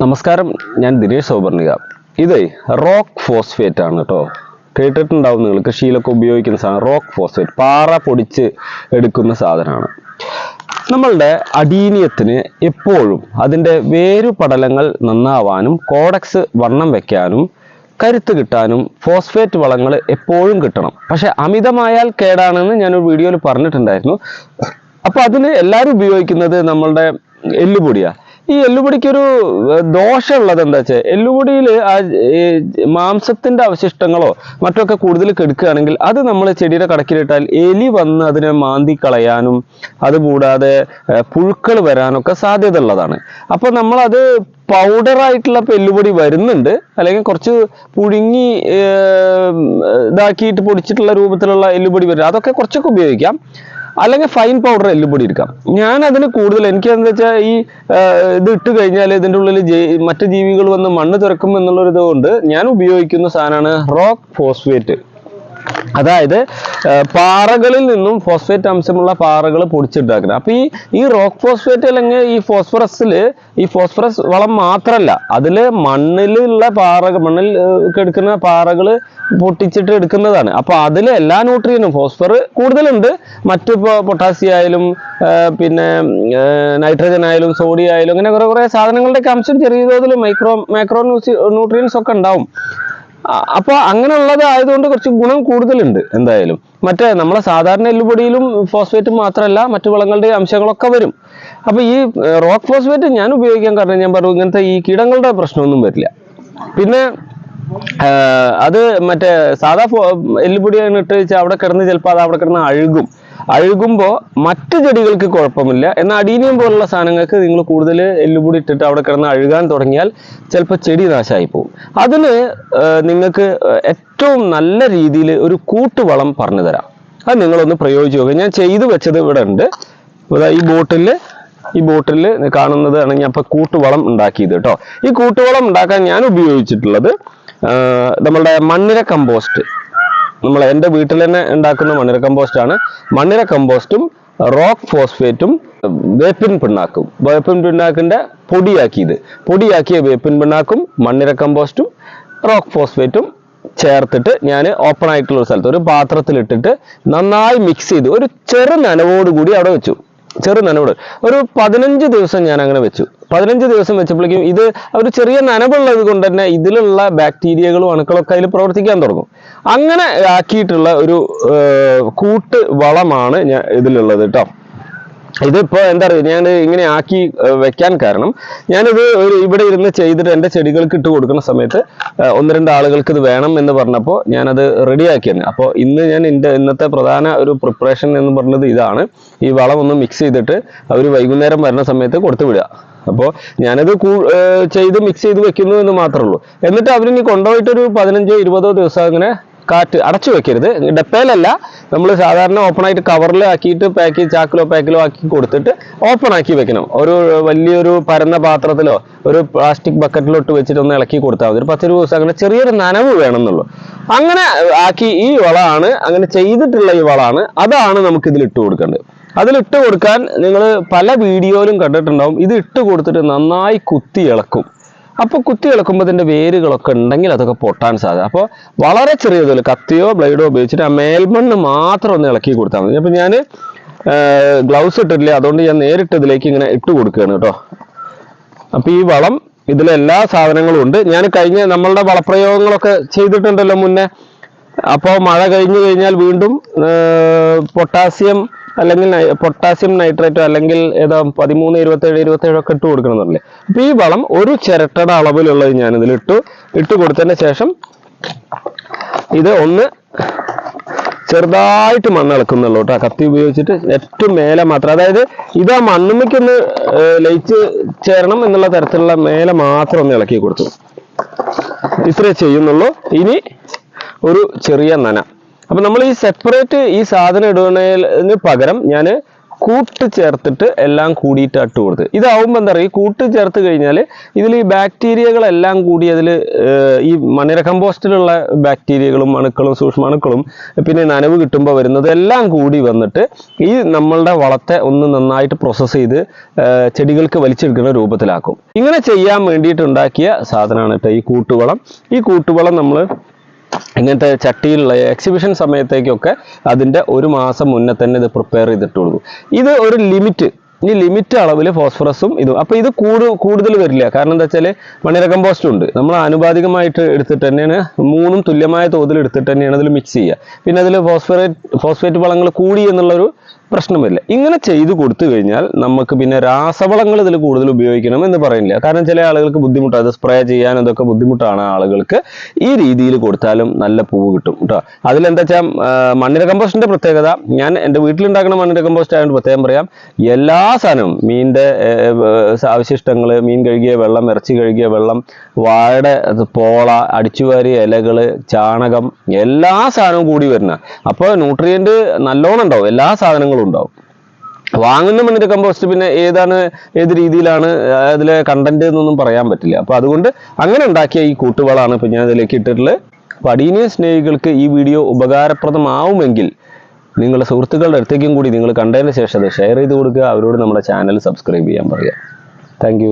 നമസ്കാരം, ഞാൻ ദിനേശ് സൗപർണിക. ഇത് റോക്ക് ഫോസ്ഫേറ്റ് ആണ് കേട്ടോ. കേട്ടിട്ടുണ്ടാവും നിങ്ങൾ, കൃഷിയിലൊക്കെ ഉപയോഗിക്കുന്ന സാധനം റോക്ക് ഫോസ്ഫേറ്റ്. പാറ പൊടിച്ച് എടുക്കുന്ന സാധനമാണ്. നമ്മളുടെ അടീനിയത്തിന് എപ്പോഴും അതിൻ്റെ വേരുപടലങ്ങൾ നന്നാവാനും കോഡക്സ് വണ്ണം വെക്കാനും കരുത്ത് കിട്ടാനും ഫോസ്ഫേറ്റ് വളങ്ങൾ എപ്പോഴും കിട്ടണം. പക്ഷെ അമിതമായാൽ കേടാണെന്ന് ഞാനൊരു വീഡിയോയിൽ പറഞ്ഞിട്ടുണ്ടായിരുന്നു. അപ്പോൾ അതിന് എല്ലാവരും ഉപയോഗിക്കുന്നത് നമ്മളുടെ എല്ലുപൊടിയാണ്. ഈ എല്ലുപൊടിക്കൊരു ദോഷമുള്ളത് എന്താ വെച്ചാൽ, എല്ലുപൊടിയിൽ മാംസത്തിന്റെ അവശിഷ്ടങ്ങളോ മറ്റൊക്കെ കൂടുതൽ കെടുക്കുകയാണെങ്കിൽ അത് നമ്മൾ ചെടിയുടെ കടക്കിലിട്ടാൽ എലി വന്ന് അതിനെ മാന്തി കളയാനും അതുകൂടാതെ പുഴുക്കൾ വരാനൊക്കെ സാധ്യത ഉള്ളതാണ്. അപ്പോൾ നമ്മളത് പൗഡറായിട്ടുള്ള എല്ലുപൊടി വരുന്നുണ്ട്, അല്ലെങ്കിൽ കുറച്ച് പുഴുങ്ങി ഇതാക്കിയിട്ട് പൊടിച്ചിട്ടുള്ള രൂപത്തിലുള്ള എല്ലുപൊടി വരും. അതൊക്കെ കുറച്ചൊക്കെ ഉപയോഗിക്കാം. അല്ലെങ്കിൽ ഫൈൻ പൗഡർ എല്ലുപൊടി എടുക്കാം. ഞാൻ അതിന് കൂടുതൽ എനിക്കെന്താ വെച്ചാൽ ഈ ഇത് ഇട്ട് കഴിഞ്ഞാൽ ഇതിൻ്റെ ഉള്ളിൽ മറ്റു ജീവികൾ വന്ന് മണ്ണ് തുറക്കും എന്നുള്ളൊരു ഇതുകൊണ്ട് ഞാൻ ഉപയോഗിക്കുന്ന സാധനമാണ് റോക്ക് ഫോസ്ഫേറ്റ്. അതായത് പാറകളിൽ നിന്നും ഫോസ്ഫേറ്റ് അംശമുള്ള പാറകൾ പൊടിച്ചിട്ടാക്കുന്നത്. അപ്പൊ ഈ റോക്ക് ഫോസ്ഫേറ്റ് അല്ലെങ്കിൽ ഈ ഫോസ്ഫറസ് വളം മാത്രമല്ല, അതില് മണ്ണിലുള്ള മണ്ണിൽ എടുക്കുന്ന പാറകൾ പൊട്ടിച്ചിട്ട് എടുക്കുന്നതാണ്. അപ്പൊ അതിൽ എല്ലാ ന്യൂട്രിയനും ഫോസ്ഫർ കൂടുതലുണ്ട്. മറ്റു പൊട്ടാസ്യം ആയാലും പിന്നെ നൈട്രജൻ ആയാലും സോഡിയം ആയാലും അങ്ങനെ കുറെ സാധനങ്ങളുടെയൊക്കെ അംശം ചെറിയ തോതിൽ മാക്രോ ന്യൂട്രിയൻസ് ഒക്കെ ഉണ്ടാവും. അപ്പോൾ അങ്ങനെയുള്ളത് ആയതുകൊണ്ട് കുറച്ച് ഗുണം കൂടുതലുണ്ട് എന്തായാലും. മറ്റേ നമ്മളെ സാധാരണ എല്ലുപൊടിയിലും ഫോസ്ഫേറ്റ് മാത്രമല്ല മറ്റു വളങ്ങളുടെ അംശങ്ങളൊക്കെ വരും. അപ്പോൾ ഈ റോക്ക് ഫോസ്ഫേറ്റ് ഞാൻ ഉപയോഗിക്കാൻ കാരണം ഞാൻ പറഞ്ഞു, ഇങ്ങനത്തെ ഈ കീടങ്ങളുടെ പ്രശ്നമൊന്നും വരില്ല. പിന്നെ അത് മറ്റേ സാധാ എല്ലുപൊടിയാണ് ഇട്ട് വെച്ചാൽ അവിടെ കിടന്ന് ചിലപ്പോൾ അത് അവിടെ കിടന്ന് അഴുകുമ്പോൾ മറ്റു ചെടികൾക്ക് കുഴപ്പമില്ല. എന്നാൽ അടീനിയം പോലുള്ള സാധനങ്ങൾക്ക് നിങ്ങൾ കൂടുതൽ എല്ലുപൊടി ഇട്ടിട്ട് അവിടെ കിടന്ന് അഴുകാൻ തുടങ്ങിയാൽ ചിലപ്പോൾ ചെടി നാശമായി പോകും. അതിന് നിങ്ങൾക്ക് ഏറ്റവും നല്ല രീതിയിൽ ഒരു കൂട്ടുവളം പറഞ്ഞു തരാം. അത് നിങ്ങളൊന്ന് പ്രയോഗിച്ച് നോക്കുക. ഞാൻ ചെയ്തു വെച്ചത് ഇവിടെ ഉണ്ട്. ഈ ബോട്ടിൽ കാണുന്നതാണ് ഞാൻ ഇപ്പോൾ കൂട്ടുവളം ഉണ്ടാക്കിയത് കേട്ടോ. ഈ കൂട്ടുവളം ഉണ്ടാക്കാൻ ഞാൻ ഉപയോഗിച്ചിട്ടുള്ളത് നമ്മളുടെ മണ്ണിര കമ്പോസ്റ്റ്. എൻ്റെ വീട്ടിൽ തന്നെ ഉണ്ടാക്കുന്ന മണ്ണിര കമ്പോസ്റ്റാണ്. മണ്ണിര കമ്പോസ്റ്റും റോക്ക് ഫോസ്ഫേറ്റും വേപ്പിൻ പിണ്ണാക്കിൻ്റെ പൊടിയാക്കിയ വേപ്പിൻ പിണ്ണാക്കും മണ്ണിര കമ്പോസ്റ്റും റോക്ക് ഫോസ്ഫേറ്റും ചേർത്തിട്ട് ഞാൻ ഓപ്പൺ ആയിട്ടുള്ള ഒരു സ്ഥലത്ത് ഒരു പാത്രത്തിലിട്ടിട്ട് നന്നായി മിക്സ് ചെയ്ത് ഒരു ചെറു നനവോടുകൂടി അവിടെ വെച്ചു. ഒരു 15 ദിവസം ഞാൻ അങ്ങനെ വെച്ചു. 15 ദിവസം വെച്ചപ്പോഴേക്കും ഇത് ഒരു ചെറിയ നനവുള്ളത് കൊണ്ട് തന്നെ ഇതിലുള്ള ബാക്ടീരിയകളും അണുക്കളൊക്കെ അതിൽ പ്രവർത്തിക്കാൻ തുടങ്ങും. അങ്ങനെ ആക്കിയിട്ടുള്ള ഒരു കൂട്ട് വളമാണ് ഞാൻ ഇതിലുള്ളത് കേട്ടോ. ഇതിപ്പോ എന്താ പറയുക, ഞാൻ ഇങ്ങനെ ആക്കി വെക്കാൻ കാരണം ഞാനിത് ഇവിടെ ഇരുന്ന് ചെയ്തിട്ട് എൻ്റെ ചെടികൾക്ക് ഇട്ട് കൊടുക്കുന്ന സമയത്ത് 1-2 ആളുകൾക്ക് ഇത് വേണം എന്ന് പറഞ്ഞപ്പോൾ ഞാനത് റെഡിയാക്കിയാണ്. അപ്പോൾ ഇന്നത്തെ പ്രധാന ഒരു പ്രിപ്പറേഷൻ എന്ന് പറഞ്ഞത് ഇതാണ്. ഈ വളം ഒന്ന് മിക്സ് ചെയ്തിട്ട് അവർ വൈകുന്നേരം വരുന്ന സമയത്ത് കൊടുത്തു വിടുക. അപ്പോൾ ഞാനത് ചെയ്ത് മിക്സ് ചെയ്ത് വെക്കുന്നു എന്ന് മാത്രമേ ഉള്ളൂ. എന്നിട്ട് അവരിനി കൊണ്ടുപോയിട്ടൊരു 15-20 ദിവസം അങ്ങനെ കാറ്റ് അടച്ചു വെക്കരുത്. ഡപ്പയിലല്ല, നമ്മൾ സാധാരണ ഓപ്പൺ ആയിട്ട് കവറിൽ ആക്കിയിട്ട് ചാക്കിലോ പാക്കിലോ ആക്കി കൊടുത്തിട്ട് ഓപ്പൺ ആക്കി വെക്കണം. ഒരു വലിയൊരു പരന്ന പാത്രത്തിലോ ഒരു പ്ലാസ്റ്റിക് ബക്കറ്റിലോ ഇട്ട് വെച്ചിട്ട് ഒന്ന് ഇളക്കി കൊടുത്താൽ മതി. ഒരു 10 ദിവസം അങ്ങനെ ചെറിയൊരു നനവ് വേണമെന്നുള്ളൂ. അങ്ങനെ ആക്കി ഈ വളമാണ്, അങ്ങനെ ചെയ്തിട്ടുള്ള ഈ വളമാണ്, അതാണ് നമുക്ക് ഇതിൽ ഇട്ട് കൊടുക്കേണ്ടത്. അതിലിട്ട് കൊടുക്കാൻ നിങ്ങൾ പല വീഡിയോയിലും കണ്ടിട്ടുണ്ടാവും. ഇത് ഇട്ട് കൊടുത്തിട്ട് നന്നായി കുത്തി ഇളക്കും. അപ്പോൾ കുത്തി ഇളക്കുമ്പോൾ ഇതിൻ്റെ വേരുകളൊക്കെ ഉണ്ടെങ്കിൽ അതൊക്കെ പൊട്ടാൻ സാധ്യത. അപ്പോൾ വളരെ ചെറിയതിൽ കത്തിയോ ബ്ലേഡോ ഉപയോഗിച്ചിട്ട് ആ മേൽമണ്ണ് മാത്രം ഒന്ന് ഇളക്കി കൊടുത്താൽ മതി. അപ്പോൾ ഞാൻ ഗ്ലൗസ് ഇട്ടിട്ടില്ല, അതുകൊണ്ട് ഞാൻ നേരിട്ട് ഇതിലേക്ക് ഇങ്ങനെ ഇട്ട് കൊടുക്കുകയാണ് കേട്ടോ. അപ്പോൾ ഈ വളം ഇതിലെല്ലാ സാധനങ്ങളും ഉണ്ട്. ഞാൻ നമ്മളുടെ വളപ്രയോഗങ്ങളൊക്കെ ചെയ്തിട്ടുണ്ടല്ലോ മുന്നേ. അപ്പോൾ മഴ കഴിഞ്ഞു കഴിഞ്ഞാൽ വീണ്ടും പൊട്ടാസ്യം അല്ലെങ്കിൽ പൊട്ടാസ്യം നൈട്രേറ്റോ അല്ലെങ്കിൽ ഏതാ 13, 27 ഒക്കെ ഇട്ട് കൊടുക്കണമെന്നല്ലേ. അപ്പൊ ഈ വളം ഒരു ചിരട്ടയുടെ അളവിലുള്ളത് ഞാനിതിൽ ഇട്ട് കൊടുത്തതിന് ശേഷം ഇത് ഒന്ന് ചെറുതായിട്ട് മണ്ണിളക്കുന്നുള്ളൂ കേട്ടോ. കത്തി ഉപയോഗിച്ചിട്ട് ഏറ്റവും മേലെ മാത്രം, അതായത് ഇത് ആ മണ്ണുമ്മയ്ക്കൊന്ന് ലയിച്ച് ചേരണം എന്നുള്ള തരത്തിലുള്ള മേലെ മാത്രം ഒന്ന് ഇളക്കി കൊടുത്തു. ഇത്രേ ചെയ്യുന്നുള്ളൂ. ഇനി ഒരു ചെറിയ നന. അപ്പൊ നമ്മൾ ഈ സെപ്പറേറ്റ് ഈ സാധനം ഇടുന്നതിന് പകരം ഞാൻ കൂട്ട് ചേർത്തിട്ട് എല്ലാം കൂടിയിട്ട് ഇട്ട് കൊടുത്ത്. ഇതാവുമ്പോൾ എന്താ പറയുക, ഈ കൂട്ട് ചേർത്ത് കഴിഞ്ഞാൽ ഇതിൽ ഈ ബാക്ടീരിയകളെല്ലാം കൂടി അതിൽ ഈ മണ്ണിര കമ്പോസ്റ്റിലുള്ള ബാക്ടീരിയകളും അണുക്കളും സൂക്ഷ്മാണുക്കളും പിന്നെ നനവ് കിട്ടുമ്പോൾ വരുന്നത് എല്ലാം കൂടി വന്നിട്ട് ഈ നമ്മളുടെ വളത്തെ ഒന്ന് നന്നായിട്ട് പ്രോസസ്സ് ചെയ്ത് ചെടികൾക്ക് വലിച്ചെടുക്കുന്ന രൂപത്തിലാക്കും. ഇങ്ങനെ ചെയ്യാൻ വേണ്ടിയിട്ട് ഉണ്ടാക്കിയ സാധനമാണ് കേട്ടോ ഈ കൂട്ടുവളം. ഈ കൂട്ടുവളം നമ്മൾ ഇങ്ങനത്തെ ചട്ടിയിലുള്ള എക്സിബിഷൻ സമയത്തേക്കൊക്കെ അതിൻ്റെ 1 മാസം മുന്നേ തന്നെ ഇത് പ്രിപ്പയർ ചെയ്തിട്ട് കൊടുക്കും. ഇത് ഒരു ലിമിറ്റ് അളവിൽ ഫോസ്ഫറസും ഇതും. അപ്പോൾ ഇത് കൂടുതൽ വരില്ല. കാരണം എന്താ വെച്ചാൽ മണ്ണിര കമ്പോസ്റ്റ് ഉണ്ട്, നമ്മൾ ആനുപാതികമായിട്ട് എടുത്തിട്ട് തന്നെയാണ് 3ഉം തുല്യമായ തോതിൽ എടുത്തിട്ട് തന്നെയാണ് അതിൽ മിക്സ് ചെയ്യുക. പിന്നെ അതിൽ ഫോസ്ഫേറ്റ് വളങ്ങൾ കൂടി എന്നുള്ളൊരു പ്രശ്നം വരില്ല. ഇങ്ങനെ ചെയ്തു കൊടുത്തു കഴിഞ്ഞാൽ നമുക്ക് പിന്നെ രാസവളങ്ങൾ ഇതിൽ കൂടുതൽ ഉപയോഗിക്കണം എന്ന് പറയുന്നില്ല. കാരണം ചില ആളുകൾക്ക് ബുദ്ധിമുട്ടാണ്, അത് സ്പ്രേ ചെയ്യാൻ അതൊക്കെ ബുദ്ധിമുട്ടാണ് ആളുകൾക്ക്. ഈ രീതിയിൽ കൊടുത്താലും നല്ല പൂവ് കിട്ടും കേട്ടോ. അതിലെന്താ വെച്ചാൽ മണ്ണിര കമ്പോസ്റ്റിന്റെ പ്രത്യേകത, ഞാൻ എൻ്റെ വീട്ടിലുണ്ടാക്കുന്ന മണ്ണിര കമ്പോസ്റ്റ് ആയതുകൊണ്ട് പ്രത്യേകം പറയാം, എല്ലാ സാധനവും മീനിൻ്റെ അവശിഷ്ടങ്ങൾ, മീൻ കഴുകിയ വെള്ളം, ഇറച്ചി കഴുകിയ വെള്ളം, വാഴയുടെ പോള, അടിച്ചുവാരിയ ഇലകൾ, ചാണകം, എല്ലാ സാധനവും കൂടി വരുന്ന. അപ്പോൾ ന്യൂട്രിയൻ്റ് നല്ലോണം ഉണ്ടാവും, എല്ലാ സാധനങ്ങളും ഉണ്ടാവും. വാങ്ങുന്ന മണ്ണിര കമ്പോസ്റ്റ് പിന്നെ ഏത് രീതിയിലാണ് അതിലെ കണ്ടന്റ് എന്നൊന്നും പറയാൻ പറ്റില്ല. അപ്പോൾ അതുകൊണ്ട് അങ്ങനെ ഉണ്ടാക്കിയ ഈ കൂട്ടുവളമാണ് ഇപ്പം ഞാൻ ഇതിലേക്ക് ഇട്ടിട്ടുള്ളത്. അപ്പോൾ അടീനിയ സ്നേഹികൾക്ക് ഈ വീഡിയോ ഉപകാരപ്രദമാവുമെങ്കിൽ നിങ്ങളുടെ സുഹൃത്തുക്കളുടെ അടുത്തേക്കും കൂടി നിങ്ങൾ കണ്ടതിന് ശേഷം അത് ഷെയർ ചെയ്ത് കൊടുക്കുക. അവരോട് നമ്മുടെ ചാനൽ സബ്സ്ക്രൈബ് ചെയ്യാൻ പറയുക. താങ്ക്